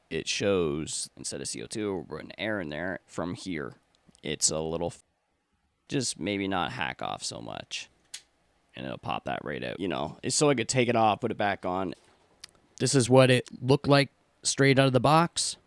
it shows instead of CO2, we're putting air in there. From here, it's a little, just maybe not hack off so much. And it'll pop that right out. You know, it's so I could take it off, put it back on. This is what it looked like straight out of the box.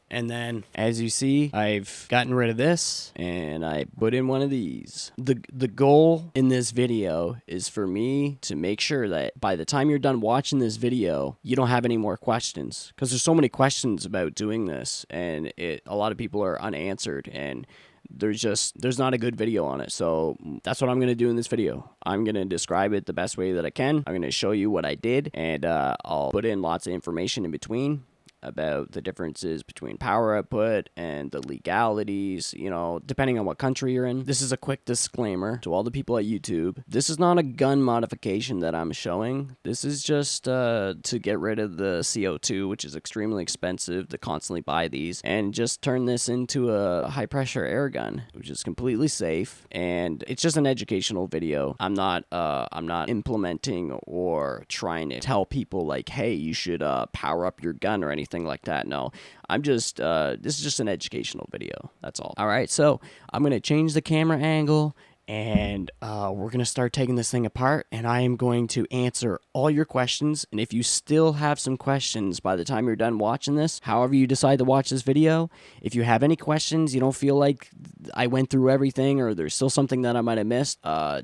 And then, as you see, I've gotten rid of this, and I put in one of these. The goal in this video is for me to make sure that by the time you're done watching this video, you don't have any more questions. Because there's so many questions about doing this, and a lot of people are unanswered, and there's not a good video on it. So that's what I'm going to do in this video. I'm going to describe it the best way that I can. I'm going to show you what I did, and I'll put in lots of information in between about the differences between power output and the legalities, you know, depending on what country you're in. This is a quick disclaimer to all the people at YouTube. This is not a gun modification that I'm showing. This is just to get rid of the CO2, which is extremely expensive to constantly buy these, and just turn this into a high pressure air gun, which is completely safe. And it's just an educational video. I'm not implementing or trying to tell people like, hey, you should power up your gun or anything like that. No, I'm just this is just an educational video. That's all. All right, so I'm gonna change the camera angle, and we're gonna start taking this thing apart, and I am going to answer all your questions. And if you still have some questions by the time you're done watching this, however you decide to watch this video, if you have any questions, you don't feel like I went through everything, or there's still something that I might have missed,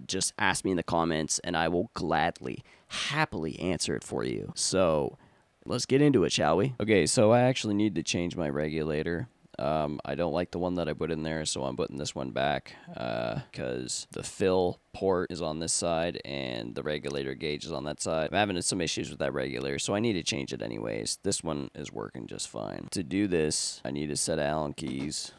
just ask me in the comments, and I will gladly, happily answer it for you. So let's get into it, shall we? Okay, so I actually need to change my regulator. I don't like the one that I put in there, so I'm putting this one back because the fill port is on this side and the regulator gauge is on that side. I'm having some issues with that regulator, so I need to change it anyways. This one is working just fine. To do this, I need a set of Allen keys,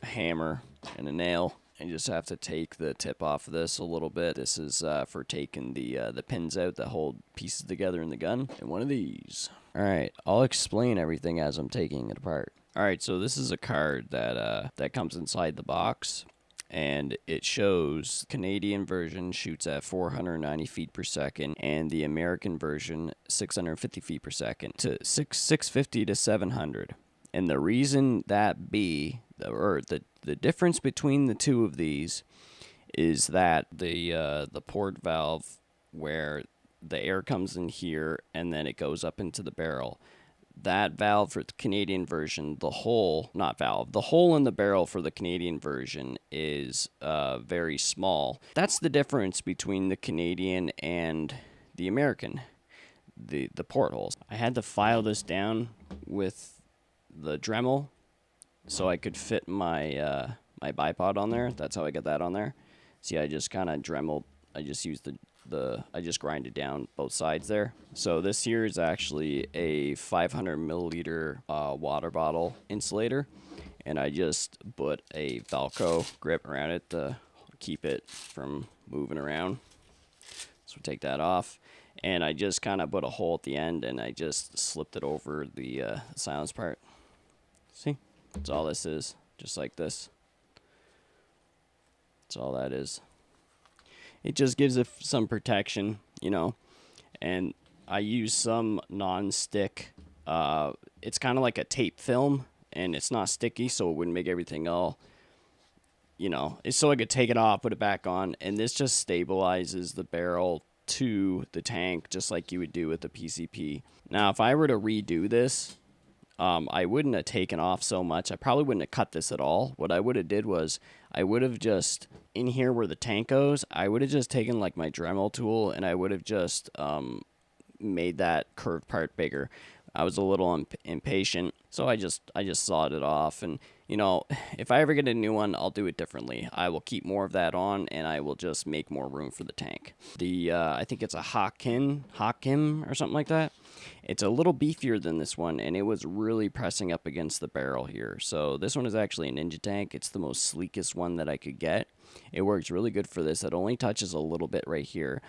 a hammer, and a nail. I just have to take the tip off of this a little bit. This is for taking the pins out that hold pieces together in the gun. And one of these. All right, I'll explain everything as I'm taking it apart. All right, so this is a card that comes inside the box, and it shows Canadian version shoots at 490 feet per second, and the American version 650 feet per second to 650 to 700. And the reason that be, or the difference between the two of these, is that the port valve where the air comes in here and then it goes up into the barrel, that valve for the Canadian version, the hole in the barrel for the Canadian version is very small. That's the difference between the Canadian and the American, the portholes. I had to file this down with the Dremel so I could fit my my bipod on there. That's how I get that on there. See, I just kind of Dremeled. I just used I just grinded down both sides there. So this here is actually a 500 milliliter water bottle insulator, and I just put a Velcro grip around it to keep it from moving around. So take that off, and I just kind of put a hole at the end, and I just slipped it over the silence part. See, that's all this is, just like this. That's all that is. It just gives it some protection, you know, and I use some non-stick. It's kind of like a tape film, and it's not sticky, so it wouldn't make everything all, you know, it's so I could take it off, put it back on, and this just stabilizes the barrel to the tank just like you would do with the PCP. Now, if I were to redo this, I wouldn't have taken off so much. I probably wouldn't have cut this at all. What I would have did was I would have just, in here where the tank goes, I would have just taken like my Dremel tool and I would have just made that curved part bigger. I was a little impatient, so I just sawed it off. And, you know, if I ever get a new one, I'll do it differently. I will keep more of that on, and I will just make more room for the tank. I think it's a Hakim or something like that. It's a little beefier than this one, and it was really pressing up against the barrel here. So this one is actually a Ninja tank. It's the most sleekest one that I could get. It works really good for this. It only touches a little bit right here.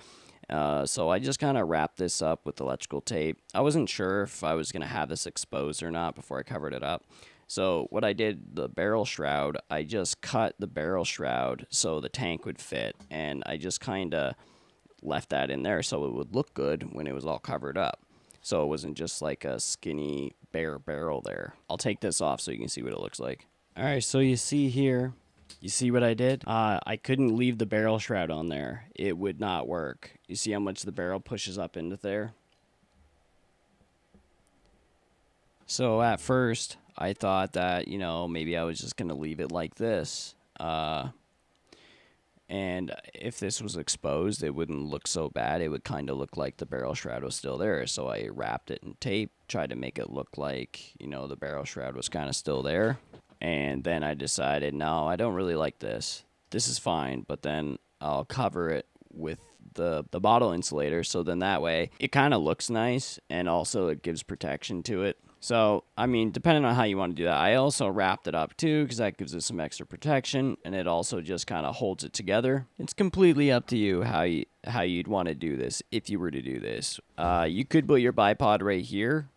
So I just kind of wrapped this up with electrical tape. I wasn't sure if I was going to have this exposed or not before I covered it up. So what I did, the barrel shroud, I just cut the barrel shroud so the tank would fit. And I just kind of left that in there so it would look good when it was all covered up. so it wasn't just like a skinny bare barrel there. I'll take this off so you can see what it looks like. All right, so you see here, you see what I did? I couldn't leave the barrel shroud on there. It would not work. You see how much the barrel pushes up into there? So at first, I thought that, you know, maybe I was just going to leave it like this. And if this was exposed, it wouldn't look so bad. It would kind of look like the barrel shroud was still there. So I wrapped it in tape, tried to make it look like, you know, the barrel shroud was kind of still there. And then I decided, no, I don't really like this. This is fine, but then I'll cover it with the bottle insulator. So then that way it kind of looks nice, and also it gives protection to it. So, I mean, depending on how you want to do that, I also wrapped it up too, because that gives it some extra protection, and it also just kind of holds it together. It's completely up to you how you'd want to do this if you were to do this. You could put your bipod right here.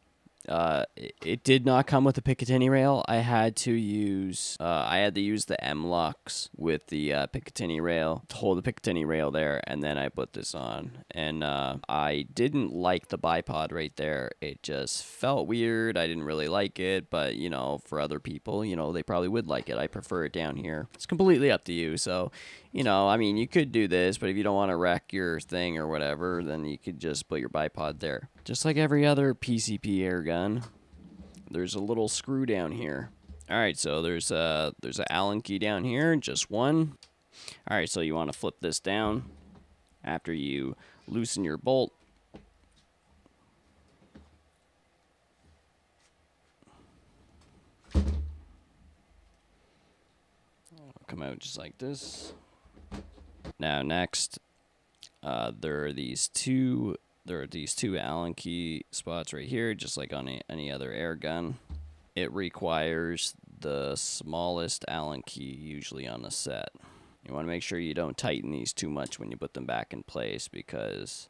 It did not come with a Picatinny rail. I had to use the M-locks with the Picatinny rail to hold the Picatinny rail there, and then I put this on. And I didn't like the bipod right there. It just felt weird. I didn't really like it, but you know, for other people, you know, they probably would like it. I prefer it down here. It's completely up to you. So, you know, I mean, you could do this, but if you don't want to wreck your thing or whatever, then you could just put your bipod there. Just like every other PCP air gun, there's a little screw down here. All right, so there's an Allen key down here, just one. All right, so you want to flip this down after you loosen your bolt. It'll come out just like this. Now next, there are these two Allen key spots right here, just like on any other air gun. It requires the smallest Allen key usually on the set. You want to make sure you don't tighten these too much when you put them back in place, because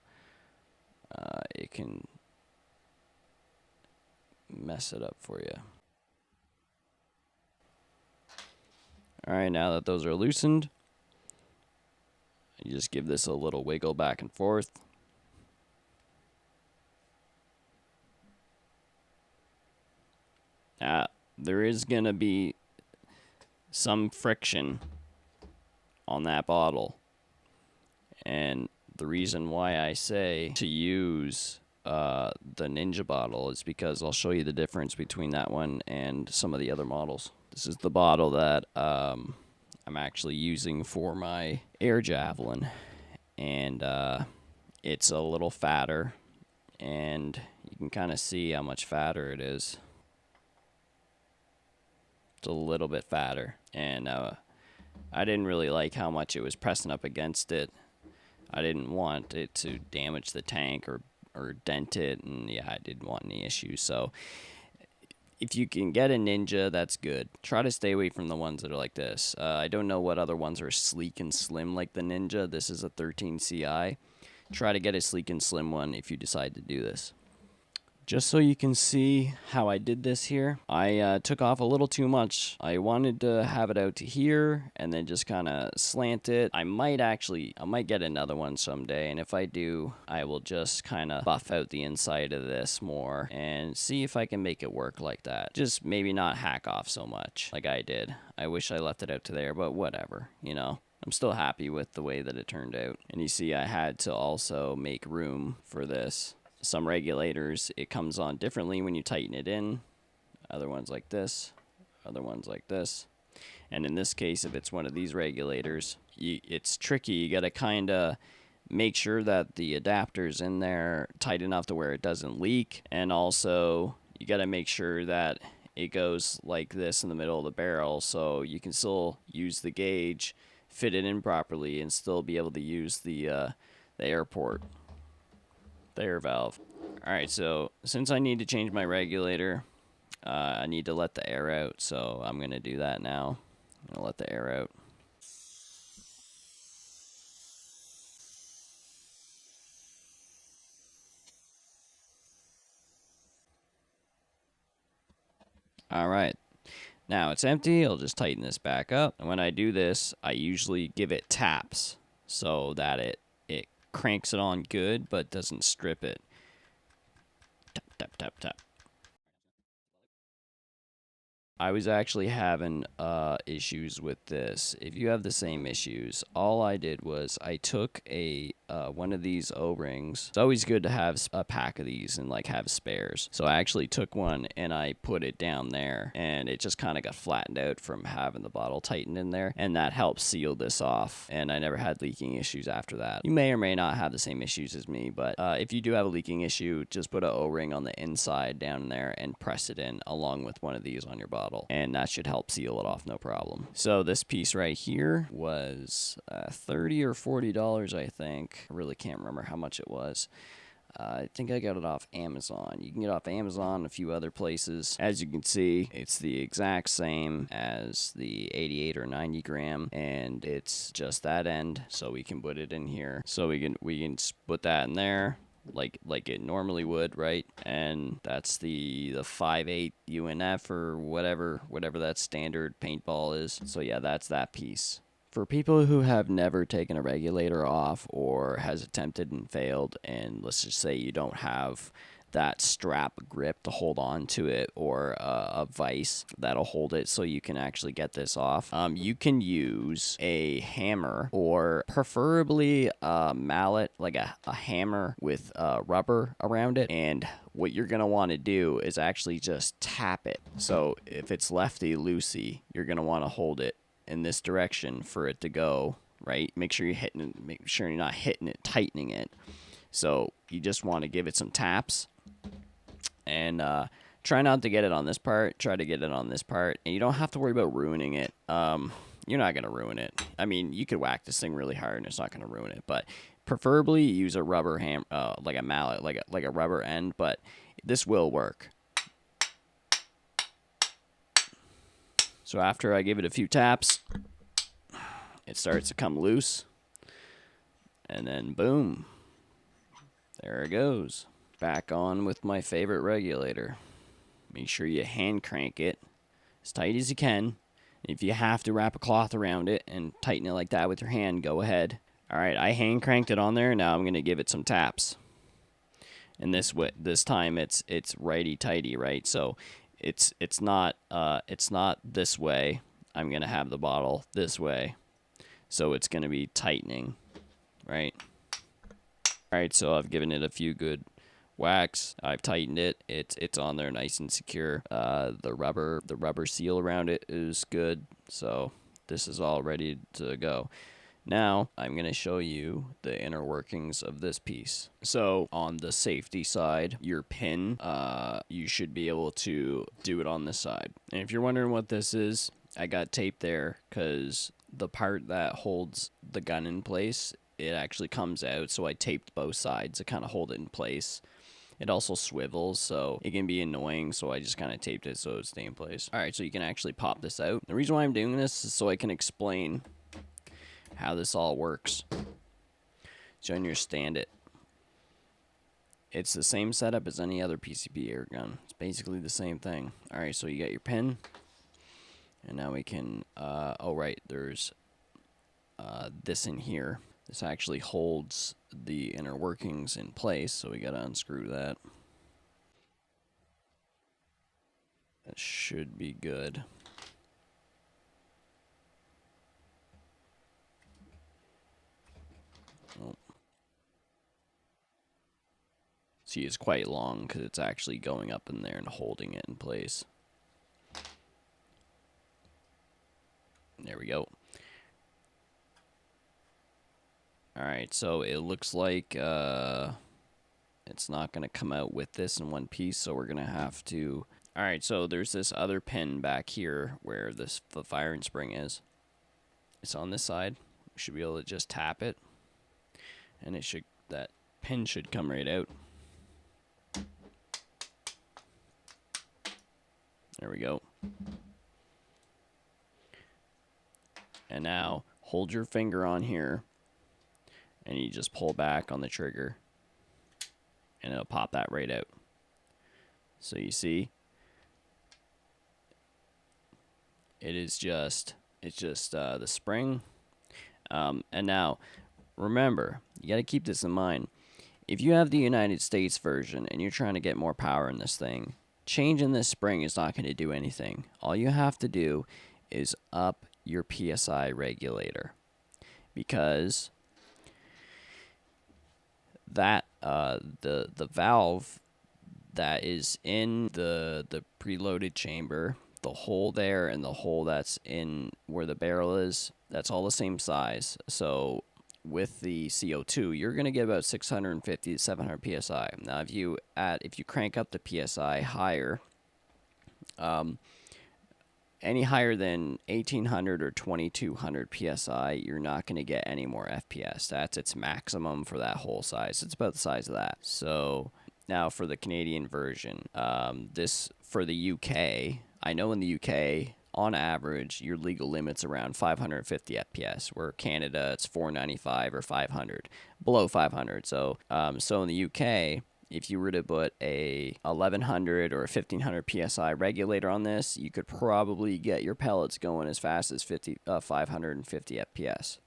it can mess it up for you. Alright, now that those are loosened, you just give this a little wiggle back and forth. There is going to be some friction on that bottle. And the reason why I say to use the Ninja bottle is because I'll show you the difference between that one and some of the other models. This is the bottle that I'm actually using for my air javelin. And it's a little fatter. And you can kind of see how much fatter it is. It's a little bit fatter. And I didn't really like how much it was pressing up against it. I didn't want it to damage the tank or dent it, and yeah, I didn't want any issues. So if you can get a Ninja, that's good. Try to stay away from the ones that are like this. I don't know what other ones are sleek and slim like the Ninja. This is a 13 CI. Try to get a sleek and slim one if you decide to do this. Just so you can see how I did this here, I took off a little too much. I wanted to have it out to here and then just kind of slant it. I might get another one someday, and if I do, I will just kind of buff out the inside of this more and see if I can make it work like that. Just maybe not hack off so much like I did. I wish I left it out to there, but whatever, you know. I'm still happy with the way that it turned out. And you see I had to also make room for this. Some regulators, it comes on differently when you tighten it in. Other ones like this. Other ones like this. And in this case, if it's one of these regulators, it's tricky. You got to kind of make sure that the adapter's in there tight enough to where it doesn't leak. And also, you got to make sure that it goes like this in the middle of the barrel, so you can still use the gauge, fit it in properly, and still be able to use the air port. The air valve. Alright, so since I need to change my regulator, I need to let the air out, so I'm going to do that now. I'm going to let the air out. Alright, now it's empty. I'll just tighten this back up. And when I do this, I usually give it taps so that it cranks it on good but doesn't strip it tap, tap. I was actually having issues with this. If you have the same issues, all I did was I took a one of these O-rings. It's always good to have a pack of these and like have spares. So I actually took one and I put it down there, and it just kind of got flattened out from having the bottle tightened in there, and that helped seal this off. And I never had leaking issues after that. You may or may not have the same issues as me, but if you do have a leaking issue, just put an O-ring on the inside down there and press it in along with one of these on your bottle, and that should help seal it off, no problem. So this piece right here was $30 or $40, I think. I really can't remember how much it was. I think I got it off Amazon. You can get it off Amazon, a few other places. As you can see, it's the exact same as the 88 or 90 gram, and it's just that end, so we can put it in here. So we can put that in there like it normally would, right? And that's the 5/8 UNF or whatever that standard paintball is. So yeah, that's that piece. For people who have never taken a regulator off or has attempted and failed, and let's just say you don't have that strap grip to hold on to it, or a vise that'll hold it so you can actually get this off, you can use a hammer, or preferably a mallet, like a hammer with rubber around it. And what you're going to want to do is actually just tap it. So if it's lefty loosey, you're going to want to hold it in this direction for it to go, right? Make sure you're not hitting it, tightening it. So you just want to give it some taps, and try not to get it on this part. Try to get it on this part, and you don't have to worry about ruining it. You're not going to ruin it. I mean, you could whack this thing really hard and it's not going to ruin it, but preferably use a rubber like a mallet, like a rubber end, but this will work. So after I give it a few taps, it starts to come loose, and then boom, there it goes. Back on with my favorite regulator. Make sure you hand crank it as tight as you can. If you have to wrap a cloth around it and tighten it like that with your hand, go ahead. All right, I hand cranked it on there. Now I'm going to give it some taps. And this time it's righty tighty, right? So it's not this way. I'm going to have the bottle this way. So it's going to be tightening, right? All right, so I've given it a few good whacks. I've tightened it. It's on there nice and secure. The rubber seal around it is good. So this is all ready to go. Now I'm going to show you the inner workings of this piece. So on the safety side, your pin, you should be able to do it on this side. And if you're wondering what this is, I got tape there because the part that holds the gun in place, it actually comes out. So I taped both sides to kind of hold it in place. It also swivels, so it can be annoying, so I just kind of taped it so it stay in place. All right, so you can actually pop this out. The reason why I'm doing this is so I can explain how this all works, so you understand it. It's the same setup as any other PCP air gun. It's basically the same thing. All right, so you got your pin, and now we can, oh right, there's this in here. This actually holds the inner workings in place, so we gotta unscrew that. That should be good. Oh. See, it's quite long because it's actually going up in there and holding it in place. There we go. Alright, so it looks like it's not going to come out with this in one piece, so we're going to have to... Alright, so there's this other pin back here where the firing spring is. It's on this side. We should be able to just tap it, and that pin should come right out. There we go. And now hold your finger on here, and you just pull back on the trigger, and it'll pop that right out. So you see, it's just the spring. And now remember, you got to keep this in mind. if you have the United States version and you're trying to get more power in this thing, changing this spring is not going to do anything. All you have to do is up your PSI regulator, because that the valve that is in the preloaded chamber, the hole there and the hole that's in where the barrel is, that's all the same size. So with the CO2, you're going to get about 650 to 700 psi. Now, if you crank up the psi higher, any higher than 1800 or 2200 psi, you're not going to get any more FPS. That's its maximum for that hole size. It's about the size of that. So now for the Canadian version, this for the UK, I know in the UK, on average, your legal limit's around 550 FPS, where Canada, it's 495 or 500, below 500. So in the UK, if you were to put a 1100 or a 1500 psi regulator on this, you could probably get your pellets going as fast as 550 FPS.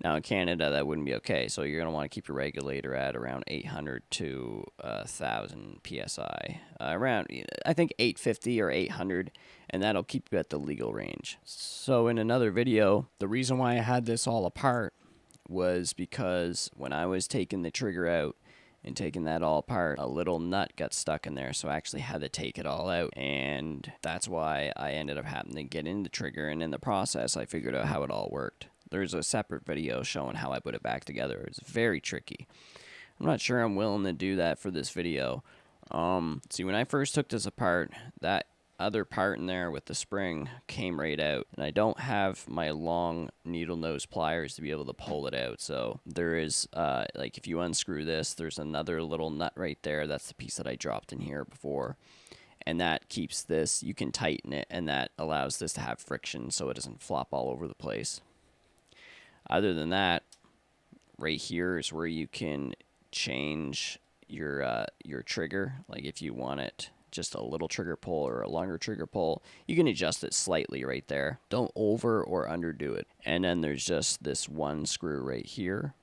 Now in Canada, that wouldn't be okay, so you're going to want to keep your regulator at around 800 to 1000 psi. Around, I think 850 or 800, and that'll keep you at the legal range. So in another video, the reason why I had this all apart was because when I was taking the trigger out and taking that all apart, a little nut got stuck in there, so I actually had to take it all out, and that's why I ended up having to get in the trigger, and in the process, I figured out how it all worked. There's a separate video showing how I put it back together. It's very tricky. I'm not sure I'm willing to do that for this video. See, when I first took this apart, that other part in there with the spring came right out, and I don't have my long needle nose pliers to be able to pull it out. So there is like, if you unscrew this, there's another little nut right there. That's the piece that I dropped in here before, and that keeps this, you can tighten it, and that allows this to have friction so it doesn't flop all over the place. Other than that, right here is where you can change your trigger. Like if you want it just a little trigger pull or a longer trigger pull, you can adjust it slightly right there. Don't over or underdo it. And then there's just this one screw right here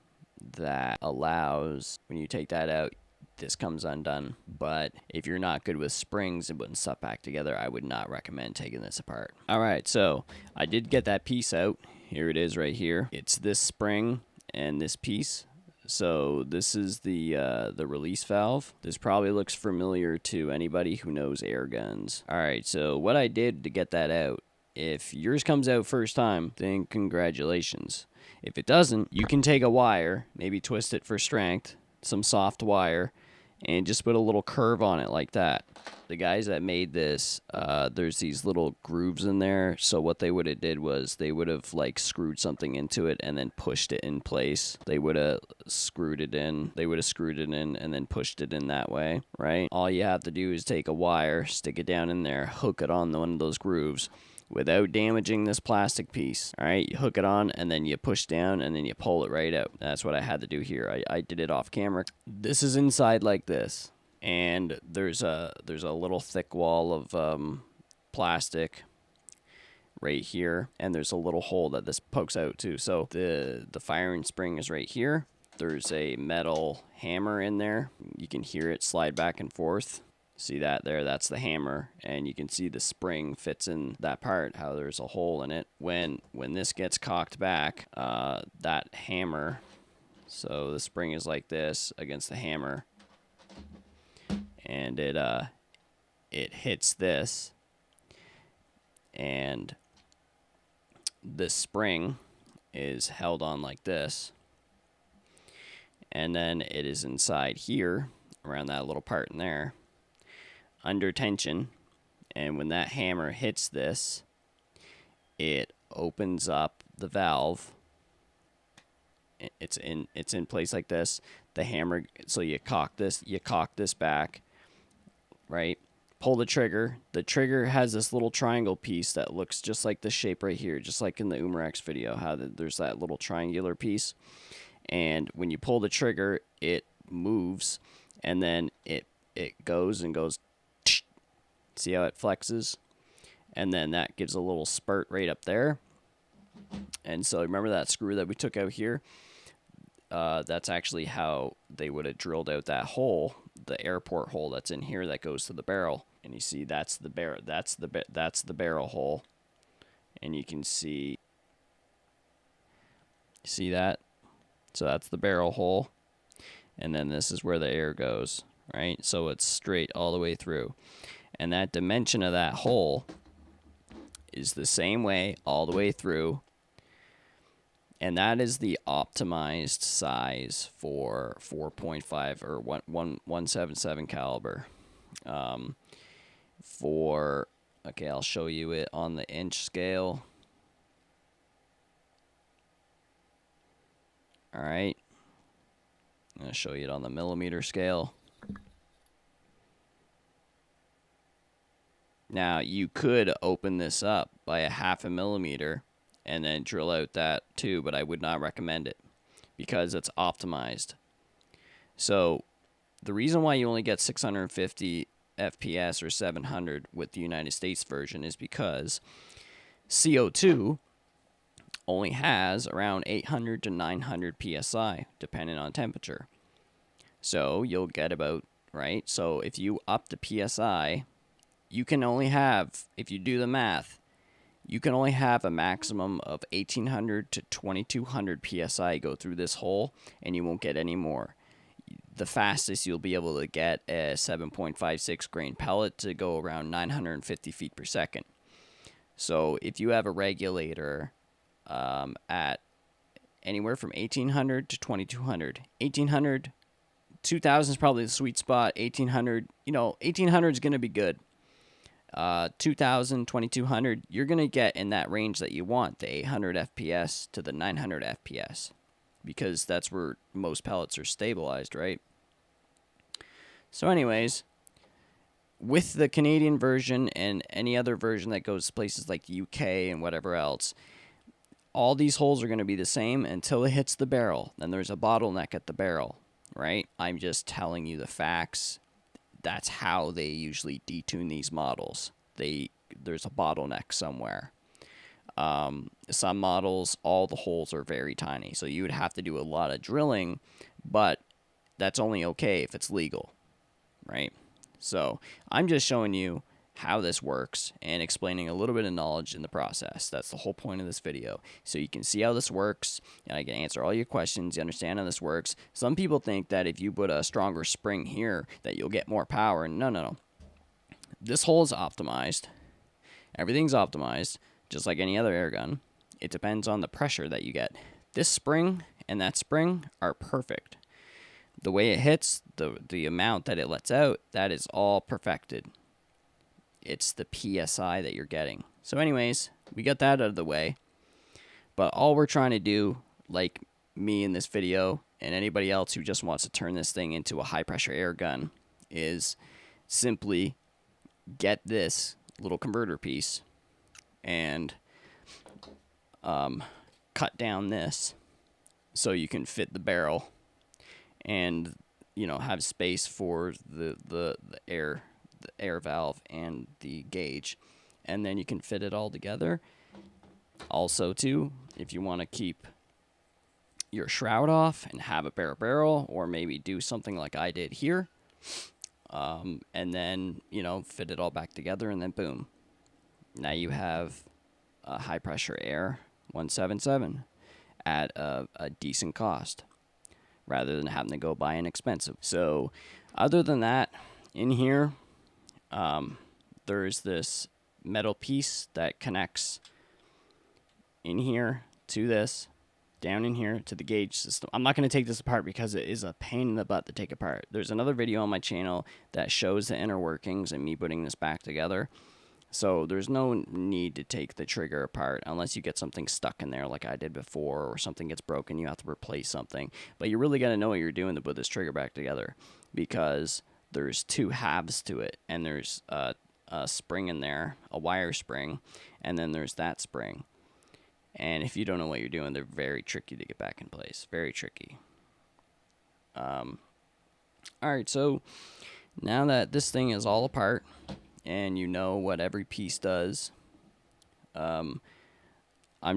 that allows, when you take that out, this comes undone. But if you're not good with springs and putting stuff back together, I would not recommend taking this apart. All right, so I did get that piece out. Here it is right here. It's this spring and this piece. So this is the release valve. This probably looks familiar to anybody who knows air guns. All right, so what I did to get that out, if yours comes out first time, then congratulations. If it doesn't, you can take a wire, maybe twist it for strength, some soft wire, and just put a little curve on it like that. The guys that made this, there's these little grooves in there, so what they would have did was they would have like screwed something into it and then pushed it in place. They would have screwed it in, and then pushed it in that way, right? All you have to do is take a wire, stick it down in there, hook it on one of those grooves without damaging this plastic piece. All right, you hook it on, and then you push down, and then you pull it right out. That's what I had to do here. I did it off camera. This is inside like this, and there's a little thick wall of plastic right here, and there's a little hole that this pokes out too. So the firing spring is right here. There's a metal hammer in there. You can hear it slide back and forth. See that there? That's the hammer, and you can see the spring fits in that part, how there's a hole in it. When this gets cocked back, that hammer, so the spring is like this against the hammer, and it hits this, and the spring is held on like this, and then it is inside here, around that little part in there, under tension, and when that hammer hits this, it opens up the valve. It's in place like this. The hammer, so you cock this back, right? Pull the trigger. The trigger has this little triangle piece that looks just like this shape right here, just like in the Umarex video, how there's that little triangular piece. And when you pull the trigger, it moves, and then it goes and goes. See how it flexes? And then that gives a little spurt right up there. And so remember that screw that we took out here? that's actually how they would have drilled out that hole, the airport hole that's in here that goes to the barrel. And you see that's the barrel hole. And you can see that? So that's the barrel hole. And then this is where the air goes, right? So it's straight all the way through. And that dimension of that hole is the same way all the way through. And that is the optimized size for 4.5 or 177 caliber. Okay, I'll show you it on the inch scale. All right. I'm going to show you it on the millimeter scale. Now, you could open this up by a 0.5 millimeter and then drill out that too, but I would not recommend it because it's optimized. So the reason why you only get 650 FPS or 700 with the United States version is because CO2 only has around 800 to 900 PSI depending on temperature. So you'll get about, right? So if you up the PSI, you can only have, if you do the math, you can only have a maximum of 1800 to 2200 PSI go through this hole, and you won't get any more. The fastest you'll be able to get a 7.56 grain pellet to go around 950 feet per second. So if you have a regulator at anywhere from 1800 to 2200, 1800, 2000 is probably the sweet spot. 1800, 1800 is going to be good. 2000, 2200, you're going to get in that range that you want, the 800 FPS to the 900 FPS, because that's where most pellets are stabilized, right? So anyways, with the Canadian version and any other version that goes to places like the UK and whatever else, all these holes are going to be the same until it hits the barrel. Then there's a bottleneck at the barrel, right? I'm just telling you the facts. That's how they usually detune these models. There's a bottleneck somewhere. Some models, all the holes are very tiny, so you would have to do a lot of drilling, but that's only okay if it's legal, right? So I'm just showing you how this works and explaining a little bit of knowledge in the process. That's the whole point of this video. So you can see how this works, and I can answer all your questions. You understand how this works. Some people think that if you put a stronger spring here that you'll get more power. No. This hole is optimized. Everything's optimized, just like any other air gun. It depends on the pressure that you get. This spring and that spring are perfect. The way it hits, the amount that it lets out, that is all perfected. It's the PSI that you're getting. So anyways, we got that out of the way. But all we're trying to do, like me in this video and anybody else who just wants to turn this thing into a high pressure air gun, is simply get this little converter piece and cut down this so you can fit the barrel and have space for the air valve and the gauge, and then you can fit it all together. Also too, if you want to keep your shroud off and have a bare barrel, or maybe do something like I did here, and then fit it all back together, and then boom, now you have a high pressure air 177 at a decent cost, rather than having to go buy an expensive. So other than that, in here there's this metal piece that connects in here to this, down in here to the gauge system. I'm not going to take this apart because it is a pain in the butt to take apart. There's another video on my channel that shows the inner workings and me putting this back together. So there's no need to take the trigger apart unless you get something stuck in there like I did before, or something gets broken, you have to replace something. But you really got to know what you're doing to put this trigger back together, because there's two halves to it, and there's a spring in there, a wire spring, and then there's that spring. And if you don't know what you're doing, they're very tricky to get back in place. Very tricky. Alright, so now that this thing is all apart, and you know what every piece does, I'm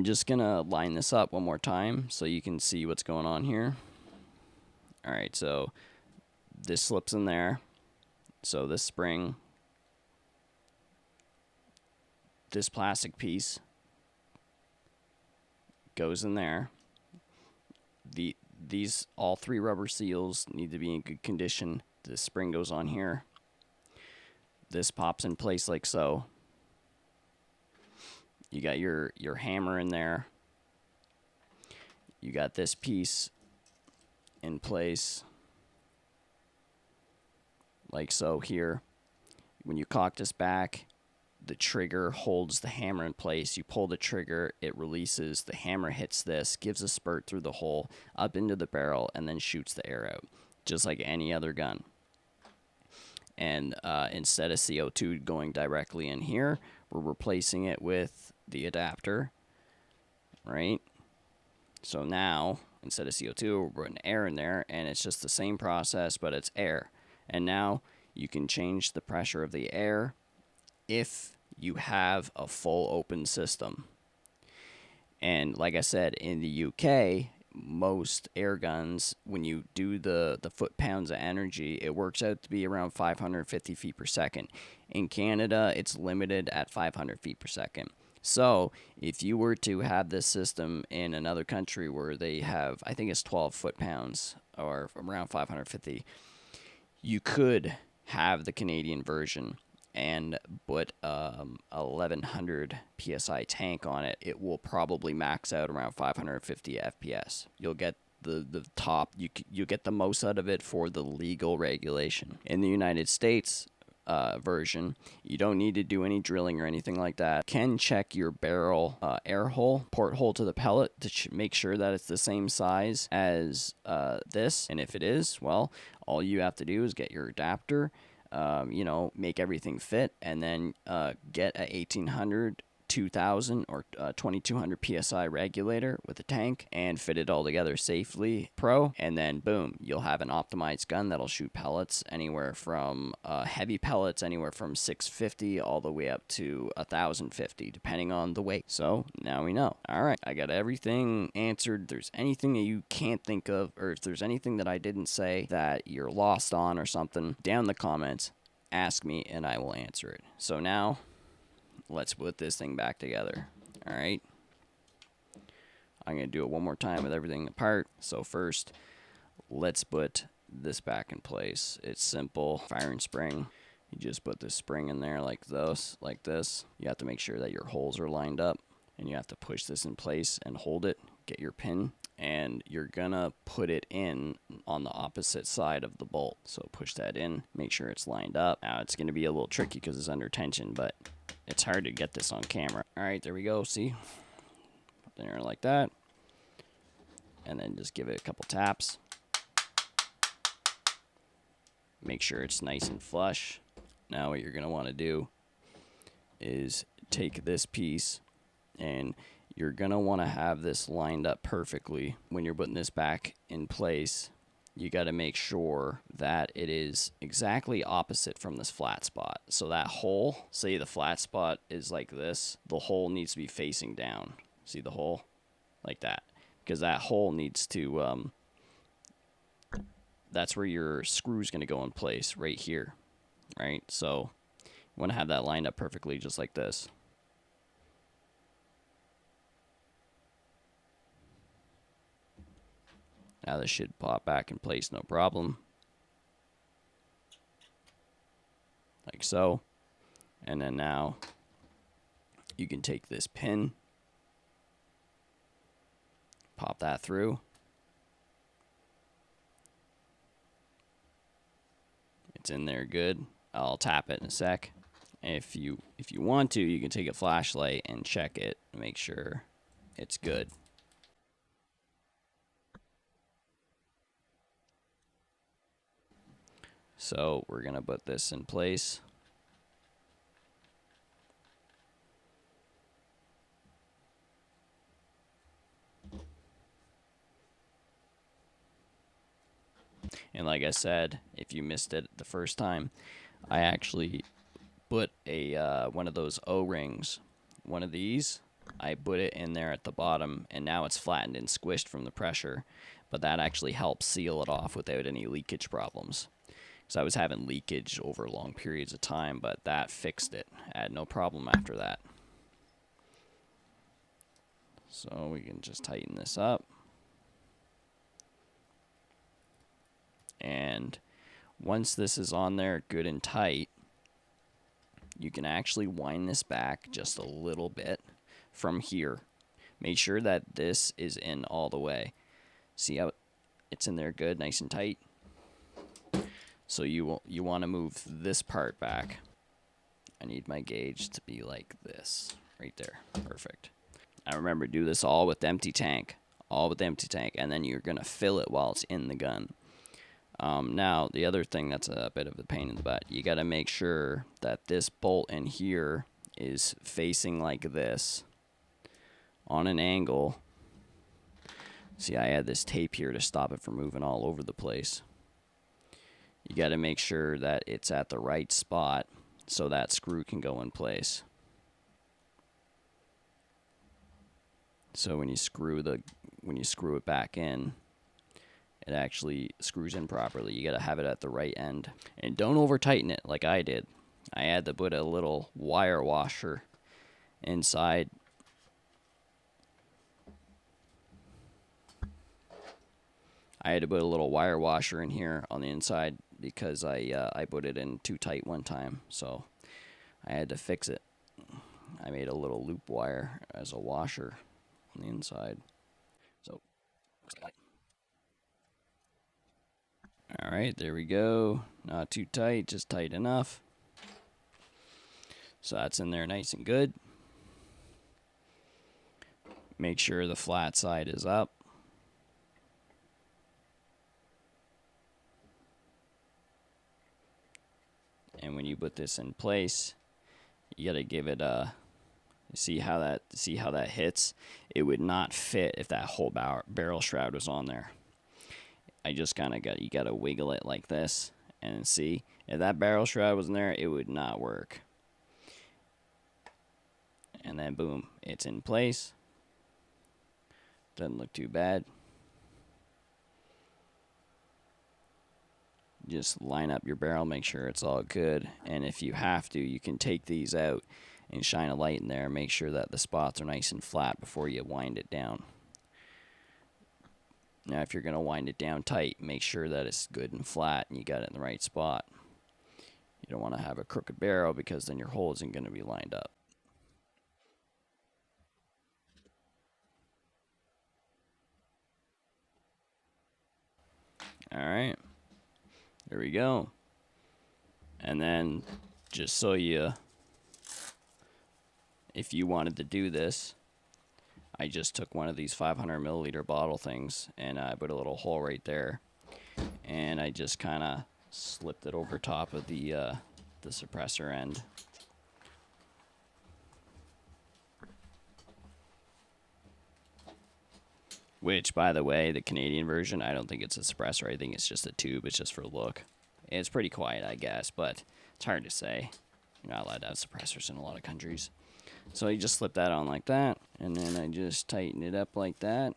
just going to line this up one more time so you can see what's going on here. All right, so this slips in there. So this spring, this plastic piece goes in there. These all three rubber seals need to be in good condition. The spring goes on here. This pops in place like so. You got your hammer in there. You got this piece in place like so here. When you cock this back, the trigger holds the hammer in place. You pull the trigger, it releases, the hammer hits this, gives a spurt through the hole up into the barrel, and then shoots the air out, just like any other gun. And instead of CO2 going directly in here, we're replacing it with the adapter, right? So now, instead of CO2, we're putting air in there, and it's just the same process, but it's air. And now you can change the pressure of the air if you have a full open system. And like I said, in the UK, most air guns, when you do the foot-pounds of energy, it works out to be around 550 feet per second. In Canada, it's limited at 500 feet per second. So if you were to have this system in another country where they have, I think it's 12 foot-pounds or around 550, you could have the Canadian version and put 1100 psi tank on it. It will probably max out around 550 FPS. You'll get the top, you get the most out of it for the legal regulation. In the United States version, you don't need to do any drilling or anything like that. You can check your barrel air hole, porthole to the pellet to make sure that it's the same size as this. And if it is, well, all you have to do is get your adapter, make everything fit, and then get a 1800, 2000, or 2200 psi regulator with a tank and fit it all together safely, and then boom, you'll have an optimized gun that'll shoot pellets anywhere from heavy pellets anywhere from 650 all the way up to 1050 depending on the weight. So now we know. All right, I got everything answered. If there's anything that you can't think of, or if there's anything that I didn't say that you're lost on or something, down in the comments, ask me and I will answer it. So now let's put this thing back together. All right, I'm gonna do it one more time with everything apart. So first, let's put this back in place. It's simple. Firing spring. You just put this spring in there like this, You have to make sure that your holes are lined up, and you have to push this in place and hold it. Get your pin, and you're gonna put it in on the opposite side of the bolt. So push that in, make sure it's lined up. Now it's gonna be a little tricky because it's under tension, but it's hard to get this on camera. All right, there we go. See, put it in there like that, and then just give it a couple taps. Make sure it's nice and flush. Now what you're gonna want to do is take this piece, and you're gonna want to have this lined up perfectly. When you're putting this back in place, you got to make sure that it is exactly opposite from this flat spot. So that hole, say the flat spot is like this, the hole needs to be facing down. See the hole? Like that. Because that hole needs to, that's where your screw is going to go in place, right here. Right? So you want to have that lined up perfectly just like this. Now this should pop back in place, no problem. Like so. And then now you can take this pin, pop that through. It's in there good. I'll tap it in a sec. If you want to, you can take a flashlight and check it and make sure it's good. So we're gonna put this in place. And like I said, if you missed it the first time, I actually put a one of those O-rings, one of these. I put it in there at the bottom, and now it's flattened and squished from the pressure. but that actually helps seal it off without any leakage problems. Because I was having leakage over long periods of time, but that fixed it. I had no problem after that. So we can just tighten this up. And once this is on there good and tight, you can actually wind this back just a little bit from here. Make sure that this is in all the way. See how it's in there good, nice and tight? So you want to move this part back. I need my gauge to be like this, right there. Perfect. I remember do this all with the empty tank. All with the empty tank. And then you're going to fill it while it's in the gun. Now, the other thing that's a bit of a pain in the butt, you got to make sure that this bolt in here is facing like this on an angle. See, I had this tape here to stop it from moving all over the place. You got to make sure that it's at the right spot so that screw can go in place. So when you screw it back in, it actually screws in properly. You got to have it at the right end. And don't over tighten it like I did. I had to put a little wire washer inside. I had to put a little wire washer in here on the inside because I put it in too tight one time. So I had to fix it. I made a little loop wire as a washer on the inside. So, alright, there we go. Not too tight, just tight enough. So that's in there nice and good. Make sure the flat side is up. And when you put this in place, you gotta give it a. See how that hits? It would not fit if that whole barrel shroud was on there. I just kind of you gotta wiggle it like this, and see if that barrel shroud was in there, it would not work. And then boom, it's in place. Doesn't look too bad. Just line up your barrel, make sure it's all good, and if you have to, you can take these out and shine a light in there, make sure that the spots are nice and flat before you wind it down. Now if you're going to wind it down tight, make sure that it's good and flat and you got it in the right spot. You don't want to have a crooked barrel because then your hole isn't going to be lined up. Alright, there we go. And then just so if you wanted to do this, I just took one of these 500 milliliter bottle things and I put a little hole right there, and I just kind of slipped it over top of the suppressor end. Which, by the way, the Canadian version, I don't think it's a suppressor. I think it's just a tube. It's just for look. It's pretty quiet, I guess, but it's hard to say. You're not allowed to have suppressors in a lot of countries. So you just slip that on like that, and then I just tighten it up like that.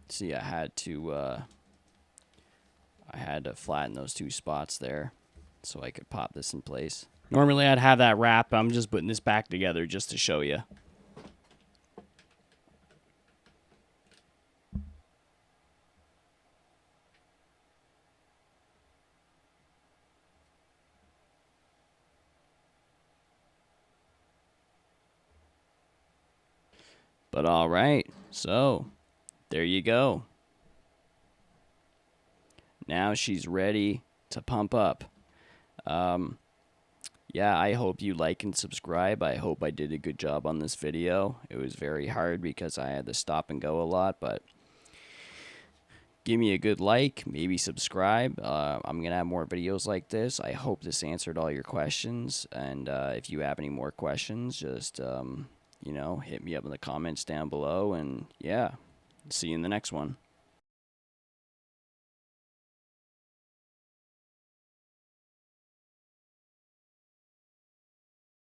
See, I had to flatten those two spots there so I could pop this in place. Normally I'd have that wrap. I'm just putting this back together just to show you. But all right, so there you go. Now she's ready to pump up. Yeah, I hope you like and subscribe. I hope I did a good job on this video. It was very hard because I had to stop and go a lot, but give me a good like, maybe subscribe. I'm going to have more videos like this. I hope this answered all your questions, and if you have any more questions, just hit me up in the comments down below, and yeah, see you in the next one.